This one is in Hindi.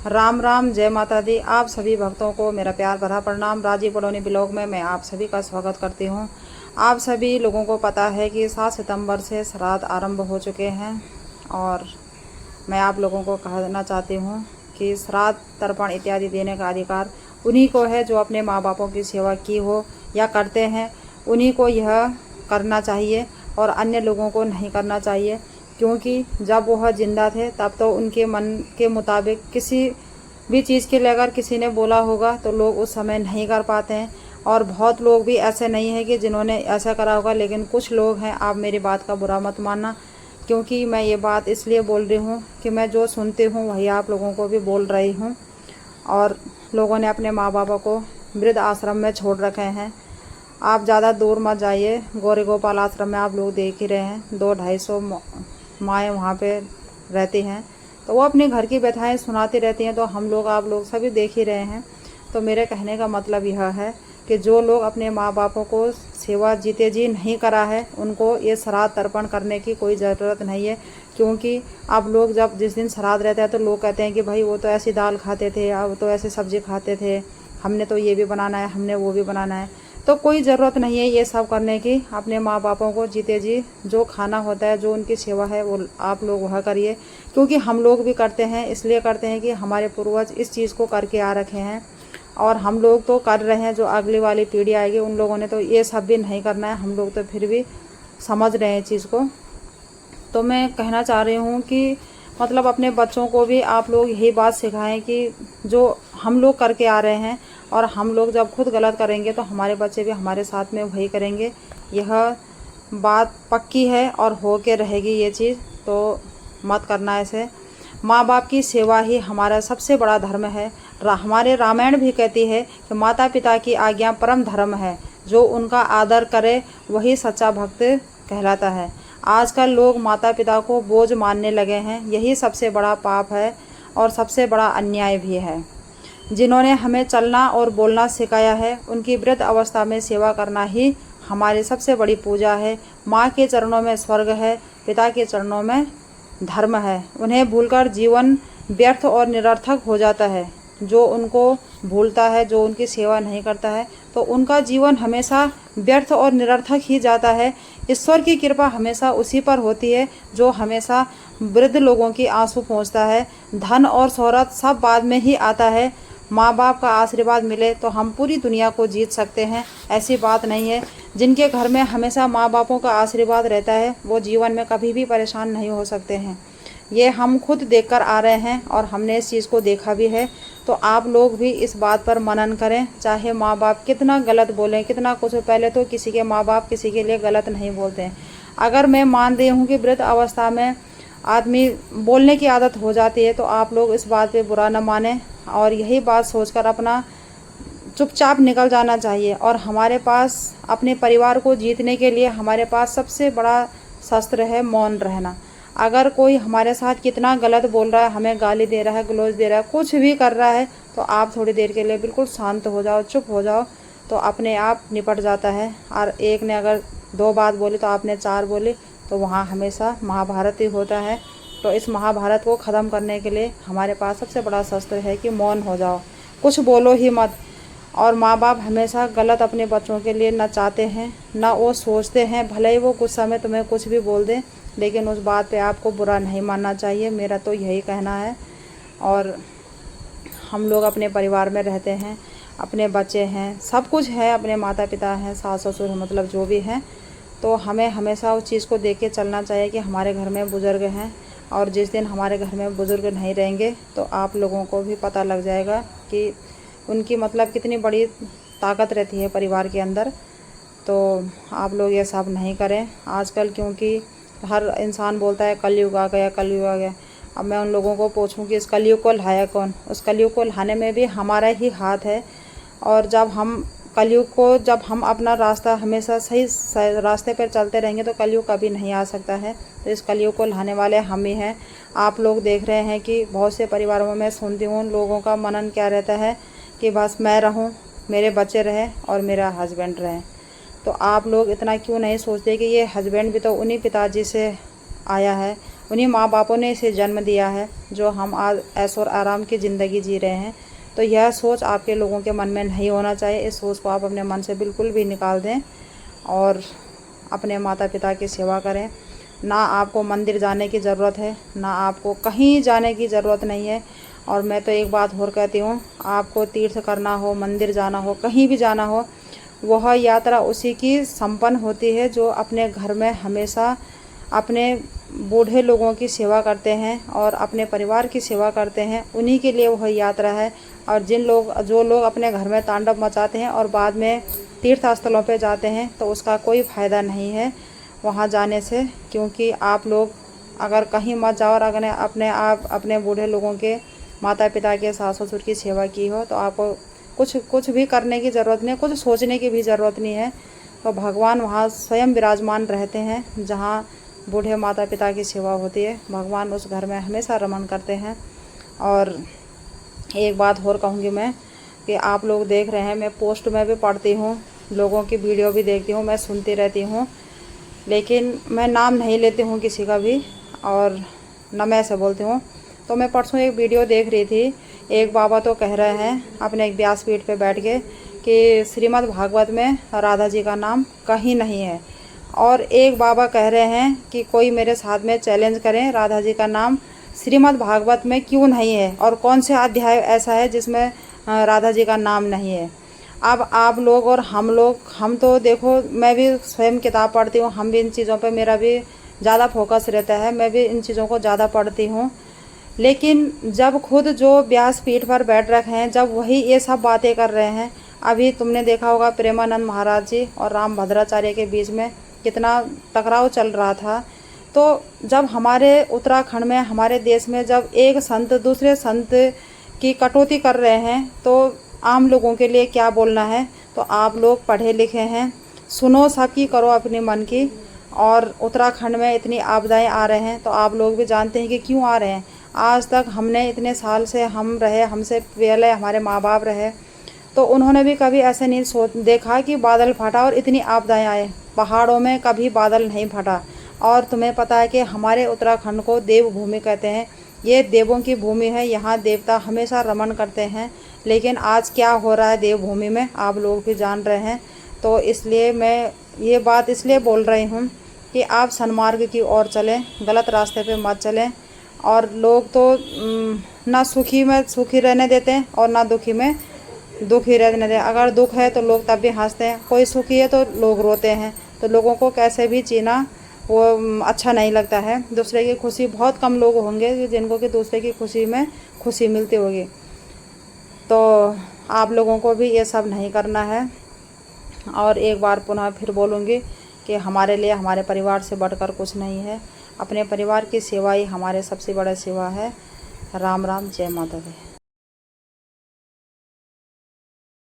राम राम, जय माता दी। आप सभी भक्तों को मेरा प्यार भरा प्रणाम। राजीव बड़ोनी ब्लॉग में मैं आप सभी का स्वागत करती हूं। आप सभी लोगों को पता है कि 7 सितंबर से श्राद्ध आरंभ हो चुके हैं और मैं आप लोगों को कहना चाहती हूं कि श्राद्ध तर्पण इत्यादि देने का अधिकार उन्हीं को है जो अपने माँ बापों की सेवा की हो या करते हैं। उन्हीं को यह करना चाहिए और अन्य लोगों को नहीं करना चाहिए, क्योंकि जब वह जिंदा थे तब तो उनके मन के मुताबिक किसी भी चीज़ के लिए अगर किसी ने बोला होगा तो लोग उस समय नहीं कर पाते हैं। और बहुत लोग भी ऐसे नहीं हैं कि जिन्होंने ऐसा करा होगा, लेकिन कुछ लोग हैं। आप मेरी बात का बुरा मत मानना, क्योंकि मैं ये बात इसलिए बोल रही हूँ कि मैं जो सुनती हूँ वही आप लोगों को भी बोल रही हूँ। और लोगों ने अपने माँ बापों को वृद्ध आश्रम में छोड़ रखे हैं। आप ज़्यादा दूर मत जाइए, गौरी गोपाल आश्रम में आप लोग देख ही रहे हैं 200-250 माएँ वहाँ पे रहती हैं, तो वो अपने घर की व्यथाएं सुनाती रहती हैं, तो हम लोग आप लोग सभी देख ही रहे हैं। तो मेरे कहने का मतलब यह है कि जो लोग अपने माँ बापों को सेवा जीते जी नहीं करा है, उनको ये श्राद्ध तर्पण करने की कोई ज़रूरत नहीं है। क्योंकि अब लोग जब जिस दिन श्राद्ध रहता है तो लोग कहते हैं कि भाई वो तो ऐसी दाल खाते थे, अब तो ऐसी सब्ज़ी खाते थे, हमने तो ये भी बनाना है, हमने वो भी बनाना है। तो कोई ज़रूरत नहीं है ये सब करने की। अपने माँ बापों को जीते जी जो खाना होता है, जो उनकी सेवा है, वो आप लोग वह करिए। क्योंकि हम लोग भी करते हैं, इसलिए करते हैं कि हमारे पूर्वज इस चीज़ को करके आ रखे हैं और हम लोग तो कर रहे हैं। जो अगली वाली पीढ़ी आएगी उन लोगों ने तो ये सब भी नहीं करना है, हम लोग तो फिर भी समझ रहे हैं चीज़ को। तो मैं कहना चाह रही हूँ कि मतलब अपने बच्चों को भी आप लोग यही बात सिखाएं कि जो हम लोग करके आ रहे हैं और हम लोग जब खुद गलत करेंगे तो हमारे बच्चे भी हमारे साथ में वही करेंगे। यह बात पक्की है और हो के रहेगी ये चीज़, तो मत करना ऐसे। माँ बाप की सेवा ही हमारा सबसे बड़ा धर्म है। हमारे रामायण भी कहती है कि माता पिता की आज्ञा परम धर्म है, जो उनका आदर करे वही सच्चा भक्त कहलाता है। आजकल लोग माता पिता को बोझ मानने लगे हैं, यही सबसे बड़ा पाप है और सबसे बड़ा अन्याय भी है। जिन्होंने हमें चलना और बोलना सिखाया है, उनकी वृद्ध अवस्था में सेवा करना ही हमारी सबसे बड़ी पूजा है। माँ के चरणों में स्वर्ग है, पिता के चरणों में धर्म है। उन्हें भूलकर जीवन व्यर्थ और निरर्थक हो जाता है। जो उनको भूलता है, जो उनकी सेवा नहीं करता है, तो उनका जीवन हमेशा व्यर्थ और निरर्थक ही जाता है। ईश्वर की कृपा हमेशा उसी पर होती है जो हमेशा वृद्ध लोगों की आंसू पोंछता है। धन और शोहरत सब बाद में ही आता है। माँ बाप का आशीर्वाद मिले तो हम पूरी दुनिया को जीत सकते हैं, ऐसी बात नहीं है। जिनके घर में हमेशा माँ बापों का आशीर्वाद रहता है वो जीवन में कभी भी परेशान नहीं हो सकते हैं। ये हम खुद देखकर आ रहे हैं और हमने इस चीज़ को देखा भी है। तो आप लोग भी इस बात पर मनन करें। चाहे माँ बाप कितना गलत बोलें, कितना कुछ, पहले तो किसी के माँ बाप किसी के लिए गलत नहीं बोलते हैं। अगर मैं मान रही हूँ कि वृद्ध अवस्था में आदमी बोलने की आदत हो जाती है, तो आप लोग इस बात पे बुरा न मानें और यही बात सोचकर अपना चुपचाप निकल जाना चाहिए। और हमारे पास अपने परिवार को जीतने के लिए हमारे पास सबसे बड़ा शस्त्र है मौन रहना। अगर कोई हमारे साथ कितना गलत बोल रहा है, हमें गाली दे रहा है, गलौज दे रहा है, कुछ भी कर रहा है, तो आप थोड़ी देर के लिए बिल्कुल शांत हो जाओ, चुप हो जाओ, तो अपने आप निपट जाता है। और एक ने अगर 2 बात बोली तो आपने 4 बोली, तो वहाँ हमेशा महाभारत ही होता है। तो इस महाभारत को ख़त्म करने के लिए हमारे पास सबसे बड़ा शस्त्र है कि मौन हो जाओ, कुछ बोलो ही मत। और माँ बाप हमेशा गलत अपने बच्चों के लिए न चाहते हैं, ना वो सोचते हैं। भले ही वो कुछ समय तुम्हें कुछ भी बोल दें, लेकिन उस बात पे आपको बुरा नहीं मानना चाहिए, मेरा तो यही कहना है। और हम लोग अपने परिवार में रहते हैं, अपने बच्चे हैं, सब कुछ है, अपने माता पिता हैं, सास ससुर हैं, मतलब जो भी हैं, तो हमें हमेशा उस चीज़ को देख के चलना चाहिए कि हमारे घर में बुज़ुर्ग हैं। और जिस दिन हमारे घर में बुज़ुर्ग नहीं रहेंगे तो आप लोगों को भी पता लग जाएगा कि उनकी मतलब कितनी बड़ी ताकत रहती है परिवार के अंदर। तो आप लोग ये सब नहीं करें आजकल, क्योंकि हर इंसान बोलता है कलयुग आ गया, कलयुग आ गया। अब मैं उन लोगों को पूछूं कि इस कलयुग को लाया कौन? उस कलयुग को लाने में भी हमारा ही हाथ है। और जब हम कलयुग को, जब हम अपना रास्ता हमेशा सही रास्ते पर चलते रहेंगे तो कलयुग कभी नहीं आ सकता है। तो इस कलयुग को लाने वाले हम ही हैं। आप लोग देख रहे हैं कि बहुत से परिवारों में सुनती हूँ लोगों का मनन क्या रहता है कि बस मैं रहूँ, मेरे बच्चे रहें और मेरा हस्बैंड रहें। तो आप लोग इतना क्यों नहीं सोचते कि ये हस्बैंड भी तो उन्हीं पिताजी से आया है उन्हीं माँ बापों ने इसे जन्म दिया है जो हम आज ऐश और आराम की ज़िंदगी जी रहे हैं। तो यह सोच आपके लोगों के मन में नहीं होना चाहिए। इस सोच को आप अपने मन से बिल्कुल भी निकाल दें और अपने माता पिता की सेवा करें। ना आपको मंदिर जाने की ज़रूरत है, ना आपको कहीं जाने की ज़रूरत नहीं है। और मैं तो एक बात और कहती हूँ, आपको तीर्थ करना हो, मंदिर जाना हो, कहीं भी जाना हो, वह यात्रा उसी की संपन्न होती है जो अपने घर में हमेशा अपने बूढ़े लोगों की सेवा करते हैं और अपने परिवार की सेवा करते हैं। उन्हीं के लिए वह यात्रा है। और जो लोग अपने घर में तांडव मचाते हैं और बाद में तीर्थ स्थलों पे जाते हैं, तो उसका कोई फ़ायदा नहीं है वहाँ जाने से। क्योंकि आप लोग अगर कहीं मत जाओ और अगर अपने बूढ़े लोगों के, माता पिता के, सास ससुर की सेवा की हो, तो आपको कुछ भी करने की ज़रूरत नहीं है, कुछ सोचने की भी ज़रूरत नहीं है। तो भगवान वहाँ स्वयं विराजमान रहते हैं। जहाँ बूढ़े माता पिता की सेवा होती है, भगवान उस घर में हमेशा रमण करते हैं। और एक बात और कहूँगी मैं कि आप लोग देख रहे हैं, मैं पोस्ट में भी पढ़ती हूँ, लोगों की वीडियो भी देखती हूँ, मैं सुनती रहती हूँ, लेकिन मैं नाम नहीं लेती हूँ किसी का भी और न मैं ऐसे बोलती हूँ। तो मैं परसों एक वीडियो देख रही थी, एक बाबा तो कह रहे हैं अपने एक व्यासपीठ पे बैठ के कि श्रीमद् भागवत में राधा जी का नाम कहीं नहीं है। और एक बाबा कह रहे हैं कि कोई मेरे साथ में चैलेंज करें, राधा जी का नाम श्रीमद् भागवत में क्यों नहीं है और कौन से अध्याय ऐसा है जिसमें राधा जी का नाम नहीं है। अब आप लोग और हम तो देखो, मैं भी स्वयं किताब पढ़ती हूँ, हम भी इन चीज़ों पे मेरा भी ज़्यादा फोकस रहता है, मैं भी इन चीज़ों को ज़्यादा पढ़ती हूँ। लेकिन जब खुद जो व्यासपीठ पर बैठ रखे हैं, जब वही ये सब बातें कर रहे हैं, अभी तुमने देखा होगा प्रेमानंद महाराज जी और रामभद्राचार्य के बीच में कितना टकराव चल रहा था। तो जब हमारे उत्तराखंड में, हमारे देश में जब एक संत दूसरे संत की कटौती कर रहे हैं, तो आम लोगों के लिए क्या बोलना है। तो आप लोग पढ़े लिखे हैं, सुनो, सबकी करो अपने मन की। और उत्तराखंड में इतनी आपदाएं आ रहे हैं, तो आप लोग भी जानते हैं कि क्यों आ रहे हैं। आज तक हमने इतने साल से हम रहे, हमसे पहले हमारे माँ बाप रहे, तो उन्होंने भी कभी ऐसे नहीं देखा कि बादल फटा और इतनी आपदाएं आए। पहाड़ों में कभी बादल नहीं फटा। और तुम्हें पता है कि हमारे उत्तराखंड को देवभूमि कहते हैं, ये देवों की भूमि है, यहाँ देवता हमेशा रमण करते हैं। लेकिन आज क्या हो रहा है देवभूमि में, आप लोग भी जान रहे हैं। तो इसलिए मैं ये बात इसलिए बोल रही हूँ कि आप सन्मार्ग की ओर चलें, गलत रास्ते पे मत चलें। और लोग तो ना सुखी में सुखी रहने देते हैं और ना दुखी में दुखी रहने देते। अगर दुख है तो लोग तब भी हंसते हैं, कोई सुखी है तो लोग रोते हैं। तो लोगों को कैसे भी जीना वो अच्छा नहीं लगता है। दूसरे की खुशी, बहुत कम लोग होंगे जिनको कि दूसरे की खुशी में खुशी मिलती होगी। तो आप लोगों को भी ये सब नहीं करना है। और एक बार पुनः फिर बोलूँगी कि हमारे लिए हमारे परिवार से बढ़कर कुछ नहीं है। अपने परिवार की सेवा ही हमारे सबसे बड़ा सेवा है। राम राम, जय माता दी।